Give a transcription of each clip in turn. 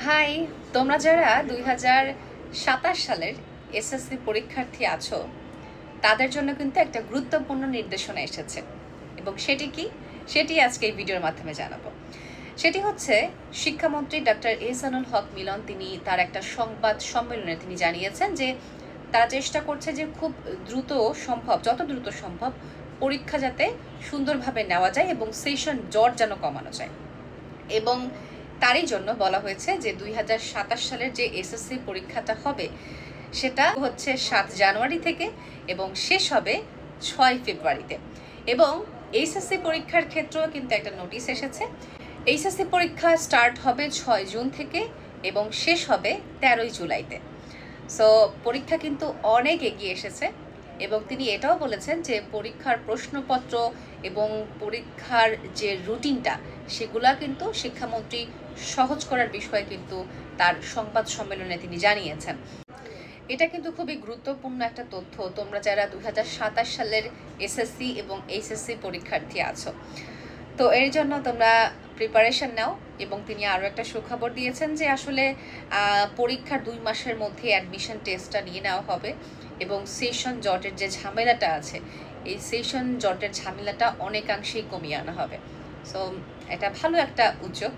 High, তোমরা যারা 2027 সালের এসএসসি পরীক্ষার্থী আছো তাদের জন্য কিন্তু একটা গুরুত্বপূর্ণ নির্দেশনা এসেছে এবং সেটি আজকে এই ভিডিওর মাধ্যমে জানাবো। সেটি হচ্ছে শিক্ষামন্ত্রী ডক্টর এহসানুল হক মিলন তিনি তার একটা সংবাদ সম্মেলনে তিনি জানিয়েছেন যে তারা চেষ্টা করছে যে খুব দ্রুত সম্ভব, যত দ্রুত সম্ভব পরীক্ষা যাতে সুন্দরভাবে নেওয়া যায় এবং সেশন জট যেন কমানো যায়। এবং তারই জন্য বলা হয়েছে যে 2027 সালের যে এসএসসি পরীক্ষাটা হবে সেটা হচ্ছে 7 জানুয়ারি থেকে এবং শেষ হবে 6 ফেব্রুয়ারিতে। এবং এইচএসসি পরীক্ষার ক্ষেত্রেও কিন্তু একটা নোটিশ এসেছে। এইচএসসি পরীক্ষা স্টার্ট হবে 6 জুন থেকে এবং শেষ হবে 13 জুলাইতে। সো পরীক্ষা কিন্তু অনেক এগিয়ে এসেছে এবং তিনি এটাও বলেছেন যে পরীক্ষার প্রশ্নপত্র এবং পরীক্ষার যে রুটিনটা সেগুলা কিন্তু শিক্ষামন্ত্রী সহজ করার বিষয়ে কিন্তু তার সংবাদ সম্মেলনে তিনি জানিয়েছেন। এটা কিন্তু খুবই গুরুত্বপূর্ণ একটা তথ্য তোমরা যারা 2027 সালের এসএসসি এবং এইচএসসি পরীক্ষার্থী আছো। তো এর জন্য তোমরা প্রিপারেশন নাও। এবং তিনি আরও একটা সুখবর দিয়েছেন যে আসলে পরীক্ষার 2 মাসের মধ্যে অ্যাডমিশন টেস্টটা নিয়ে নেওয়া হবে এবং সেশন জটের যে ঝামেলাটা আছে এই সেশন জটের ঝামেলাটা অনেকাংশেই কমিয়ে আনা হবে। সো এটা ভালো একটা উদ্যোগ,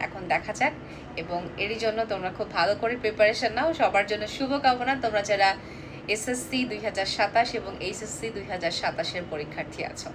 এখন দেখা যাক। এবং এরই জন্য তোমরা খুব ভালো করে প্রিপারেশন নাও। সবার জন্য শুভকামনা তোমরা যারা এসএসসি 2027 এবং এইচএসসি 2027 পরীক্ষার্থী আছো।